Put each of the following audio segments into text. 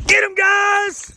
Get him, guys!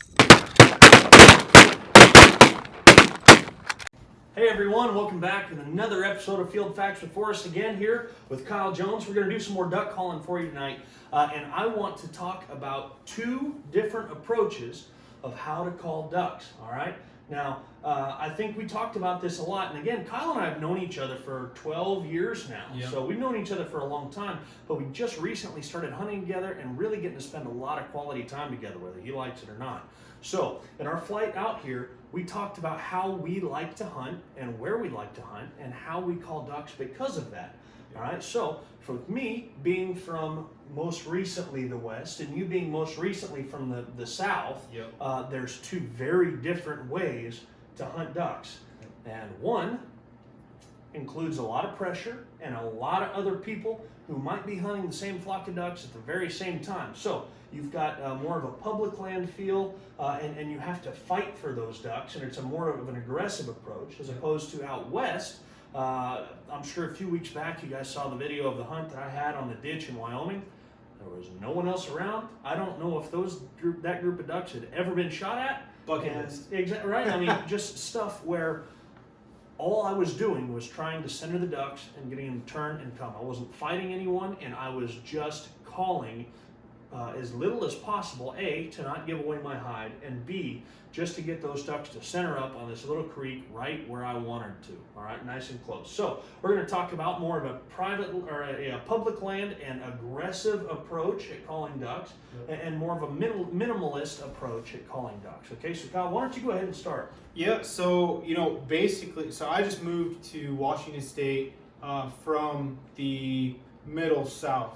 Hey everyone, welcome back with another episode of Field Facts with Forrest again here with Kyle Jones. We're going to do some more duck calling for you tonight, and I want to talk about two different approaches of how to call ducks, all right? Now, I think we talked about this a lot, and again, Kyle and I have known each other for 12 years now, so we've known each other for a long time, but we just recently started hunting together and really getting to spend a lot of quality time together, whether he likes it or not. So, in our flight out here, we talked about how we like to hunt and where we like to hunt and how we call ducks because of that. All right, so for me being from most recently the West and you being most recently from the South, there's two very different ways to hunt ducks. And one includes a lot of pressure and a lot of other people who might be hunting the same flock of ducks at the very same time. So you've got more of a public land feel, and you have to fight for those ducks, and it's a more of an aggressive approach as opposed to out west. I'm sure a few weeks back you guys saw the video of the hunt that I had on the ditch in Wyoming. There was no one else around. I don't know if that group of ducks had ever been shot at. Bucket list. Exactly right. I mean, just stuff where all I was doing was trying to center the ducks and getting them to turn and come. I wasn't fighting anyone, and I was just calling as little as possible, A, to not give away my hide, and B, just to get those ducks to center up on this little creek right where I wanted to, all right, nice and close. So we're going to talk about more of a private or a public land and aggressive approach at calling ducks, and more of a minimalist approach at calling ducks. Okay, so Kyle, why don't you go ahead and start? Yeah, so, basically, so I just moved to Washington State from the middle South.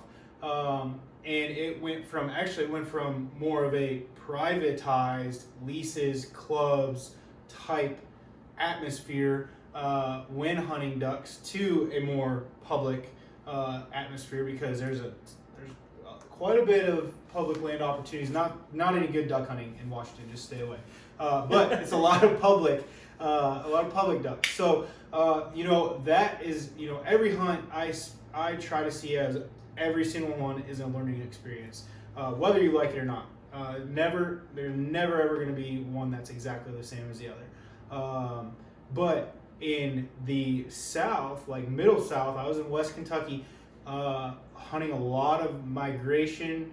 And it went from more of a privatized leases, clubs type atmosphere when hunting ducks to a more public atmosphere, because there's quite a bit of public land opportunities. Not any good duck hunting in Washington, just stay away. But it's a lot of public ducks. So that is every hunt I try to see as every single one is a learning experience, whether you like it or not. There's never ever going to be one that's exactly the same as the other. But in the South, like middle South, I was in West Kentucky, hunting a lot of migratory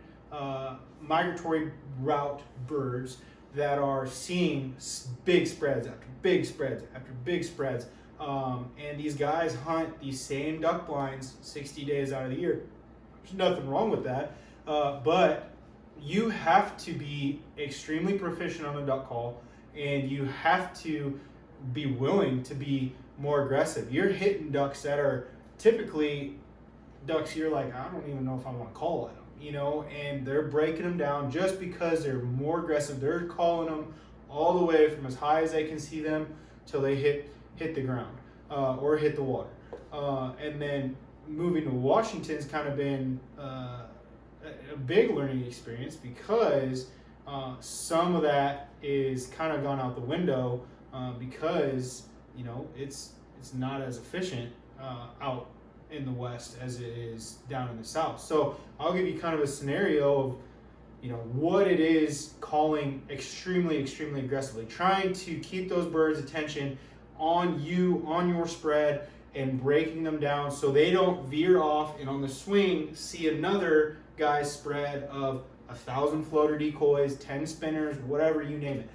route birds that are seeing big spreads after big spreads after big spreads. And these guys hunt these same duck blinds 60 days out of the year. There's nothing wrong with that, but you have to be extremely proficient on the duck call, and you have to be willing to be more aggressive. You're hitting ducks that are typically ducks you're like, I don't even know if I want to call at them, and they're breaking them down just because they're more aggressive. They're calling them all the way from as high as they can see them till they hit the ground or hit the water, and then moving to Washington's kind of been a big learning experience, because some of that is kind of gone out the window because it's not as efficient out in the West as it is down in the South. So I'll give you kind of a scenario of what it is calling extremely aggressively, trying to keep those birds' attention on you, on your spread, and breaking them down so they don't veer off and on the swing see another guy's spread of 1,000 floater decoys, 10 spinners, whatever you name it.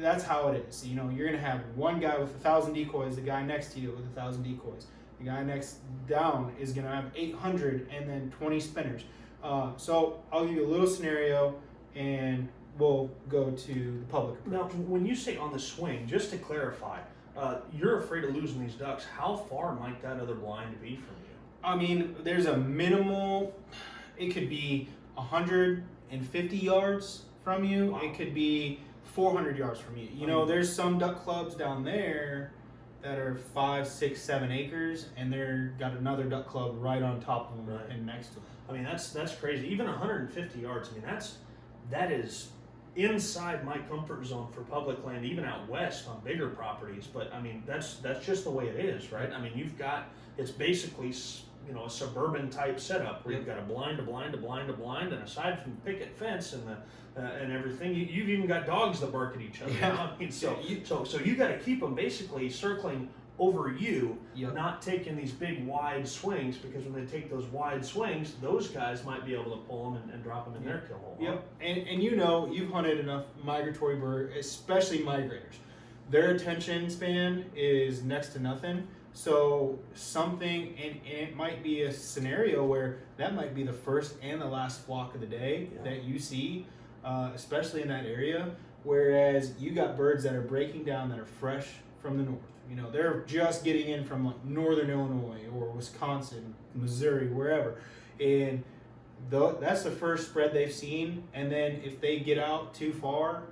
That's how it is. You're going to have one guy with 1,000 decoys, the guy next to you with 1,000 decoys. The guy next down is going to have 800 and then 20 spinners. So I'll give you a little scenario and we'll go to the public approach. Now, when you say on the swing, just to clarify, you're afraid of losing these ducks. How far might that other blind be from you? I mean, there's a minimal, it could be 150 yards from you. Wow. It could be 400 yards from you. There's some duck clubs down there that are 5, 6, 7 acres, and they're got another duck club right on top of them and next to them. I mean, that's crazy. Even 150 yards. I mean, that is inside my comfort zone for public land, even out west on bigger properties. But I mean, that's just the way it is, right? I mean, it's basically, you know, a suburban type setup where you've got a blind, and aside from the picket fence and and everything, you've even got dogs that bark at each other. Yeah. You know? I mean, so you got to keep them basically circling over you, Yep. not taking these big wide swings, because when they take those wide swings, those guys might be able to pull them and drop them in their kill hole. Yep, and you know, you've hunted enough migratory bird, especially migrators. Their attention span is next to nothing. So something, and it might be a scenario where that might be the first and the last flock of the day that you see, especially in that area. Whereas you got birds that are breaking down that are fresh from the north. You know, they're just getting in from like northern Illinois or Wisconsin, Missouri, wherever, and that's the first spread they've seen. And then if they get out too far,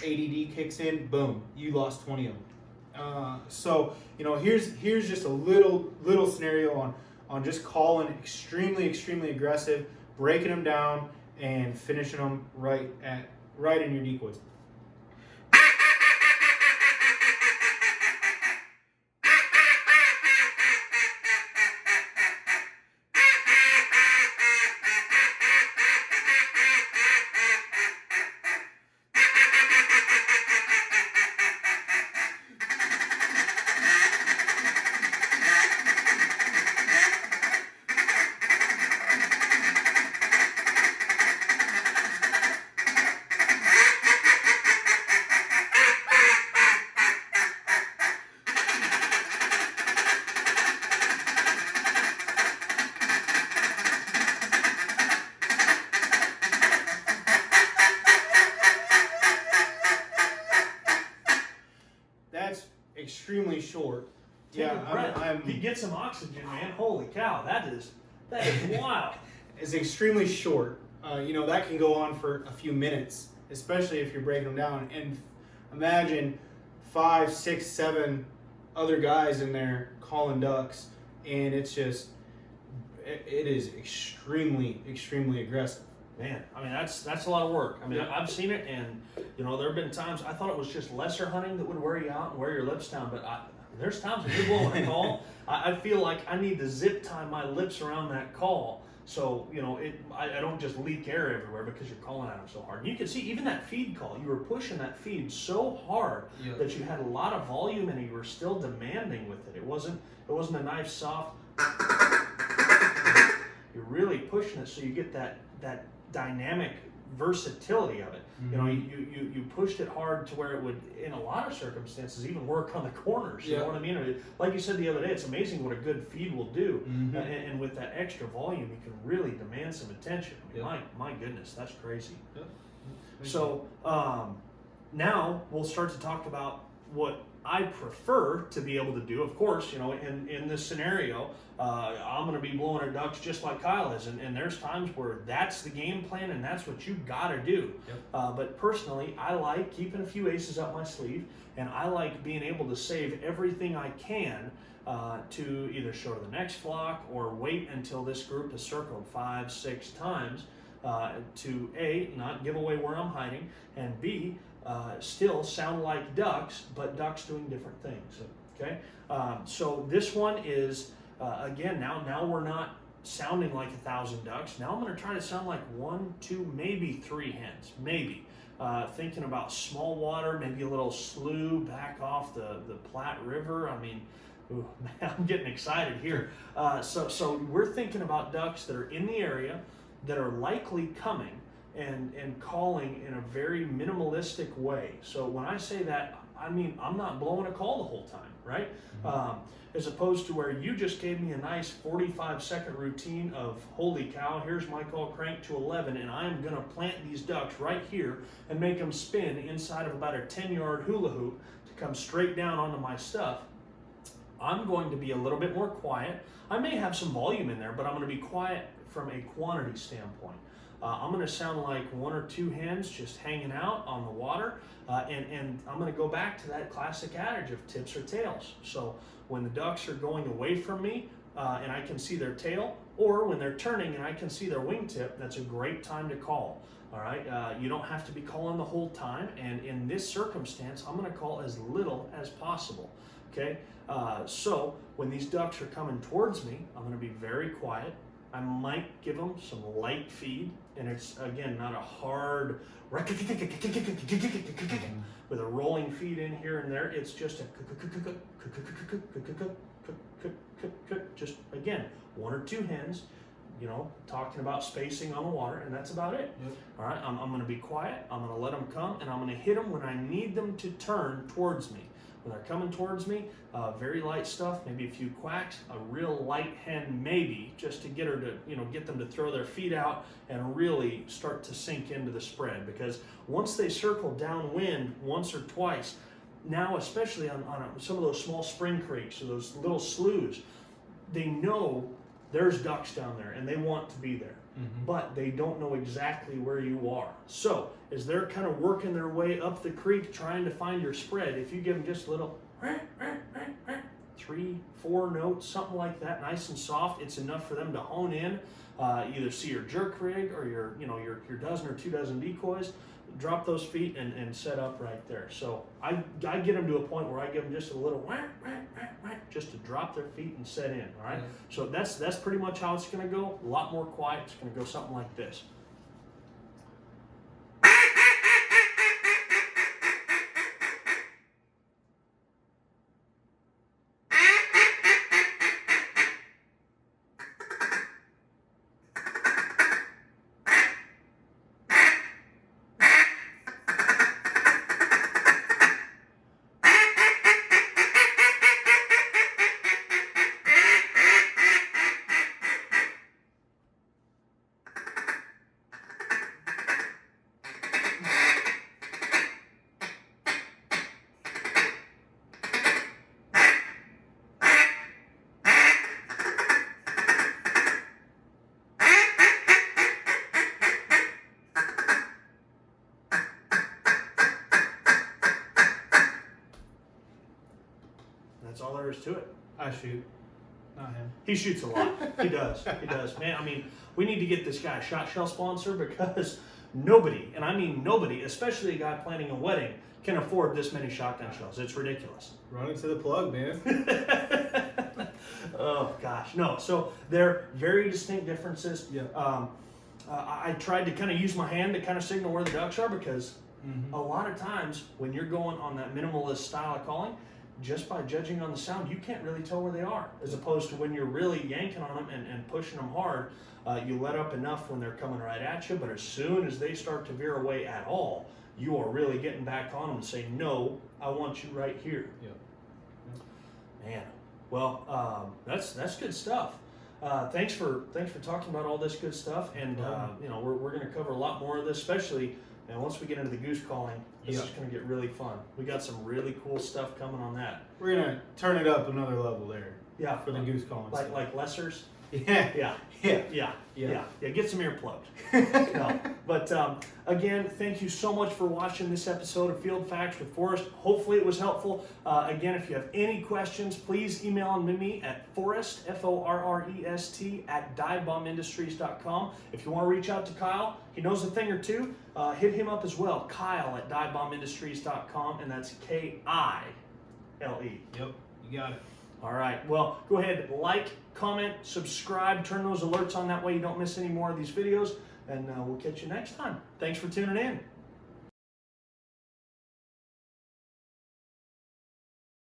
ADD kicks in. Boom, you lost 20 of them. So you know, here's just a little scenario on just calling extremely aggressive, breaking them down, and finishing them right in your decoys. Extremely short. Take a breath. You get some oxygen, man. Holy cow, that is wild. It's extremely short. You know, that can go on for a few minutes, especially if you're breaking them down. And imagine 5, 6, 7 other guys in there calling ducks, and it's just, it is extremely aggressive. Man, I mean, that's a lot of work. I mean, I've seen it, and you know, there have been times I thought it was just lesser hunting that would wear you out and wear your lips down, but there's times when you're blowing a call, I feel like I need to zip tie my lips around that call, so you know, I don't just leak air everywhere because you're calling at them so hard. And you can see even that feed call, you were pushing that feed so hard that you had a lot of volume, and you were still demanding with it. It wasn't a nice soft. You're really pushing it, so you get that dynamic versatility of it. Mm-hmm. You know, you pushed it hard to where it would, in a lot of circumstances, even work on the corners. You know what I mean? Like you said the other day, it's amazing what a good feed will do. Mm-hmm. And with that extra volume, you can really demand some attention. I mean, my goodness, that's crazy. Yep. So now we'll start to talk about what I prefer to be able to do. Of course, you know, in this scenario, I'm going to be blowing at ducks just like Kyle is, and there's times where that's the game plan and that's what you got to do. Yep. But personally, I like keeping a few aces up my sleeve, and I like being able to save everything I can to either show to the next flock or wait until this group has circled 5, 6 times to A, not give away where I'm hiding, and B, still sound like ducks, but ducks doing different things. Okay, so this one is again, now we're not sounding like 1,000 ducks. Now I'm going to try to sound like 1, 2, maybe 3 hens, maybe. Thinking about small water, maybe a little slough back off the Platte River. I mean, ooh, man, I'm getting excited here. So we're thinking about ducks that are in the area, that are likely coming, and calling in a very minimalistic way. So when I say that, I mean, I'm not blowing a call the whole time, right? Mm-hmm. As opposed to where you just gave me a nice 45-second routine of, holy cow, here's my call crank to 11, and I'm gonna plant these ducks right here and make them spin inside of about a 10-yard hula hoop to come straight down onto my stuff. I'm going to be a little bit more quiet. I may have some volume in there, but I'm gonna be quiet from a quantity standpoint. I'm going to sound like 1 or 2 hens just hanging out on the water, and I'm going to go back to that classic adage of tips or tails. So when the ducks are going away from me and I can see their tail, or when they're turning and I can see their wingtip, that's a great time to call. All right, you don't have to be calling the whole time, and in this circumstance, I'm going to call as little as possible. Okay, so when these ducks are coming towards me, I'm going to be very quiet. I might give them some light feed, and it's again not a hard with a rolling feed in here and there. It's just a just again 1 or 2 hens, you know, talking about spacing on the water, and that's about it. Yep. All right, I'm going to be quiet. I'm going to let them come, and I'm going to hit them when I need them to turn towards me. When they're coming towards me, very light stuff, maybe a few quacks, a real light hen maybe, just to get her to, you know, get them to throw their feet out and really start to sink into the spread. Because once they circle downwind once or twice, now especially on some of those small spring creeks or those little sloughs, they know there's ducks down there and they want to be there. But they don't know exactly where you are. So as they're kind of working their way up the creek trying to find your spread, if you give them just a little 3, 4 notes, something like that, nice and soft, it's enough for them to hone in, either see your jerk rig or your dozen or 2 dozen decoys, drop those feet and set up right there. So I get them to a point where I give them just a little just to drop their feet and set in. All right. So that's pretty much how it's going to go. A lot more quiet. It's going to go something like this. That's all there is to it. I shoot, not him. He shoots a lot. He does. He does. Man, I mean, we need to get this guy a shot shell sponsor, because nobody, and I mean nobody, especially a guy planning a wedding, can afford this many shotgun shells. It's ridiculous. Run into the plug, man. Oh gosh, no. So they're very distinct differences. Yeah. I tried to kind of use my hand to kind of signal where the ducks are, because a lot of times when you're going on that minimalist style of calling, just by judging on the sound, you can't really tell where they are, as opposed to when you're really yanking on them and pushing them hard, you let up enough when they're coming right at you, but as soon as they start to veer away at all, you are really getting back on them and saying, no, I want you right here. Yeah. Man, well, that's good stuff. Thanks for talking about all this good stuff, and you know, we're going to cover a lot more of this, especially. And once we get into the goose calling, this is going to get really fun. We got some really cool stuff coming on that. We're gonna turn it up another level there. Yeah, for the goose calling. Like lessers. Yeah. Get some earplugs. No. But again, thank you so much for watching this episode of Field Facts with Forrest. Hopefully it was helpful. Again, if you have any questions, please email them to me at Forrest, Forrest, at divebombindustries.com. If you want to reach out to Kyle, he knows a thing or two, hit him up as well. Kyle at divebombindustries.com, and that's Kile. Yep, you got it. All right, well, go ahead, like, comment, subscribe, turn those alerts on, that way you don't miss any more of these videos, and we'll catch you next time. Thanks for tuning in.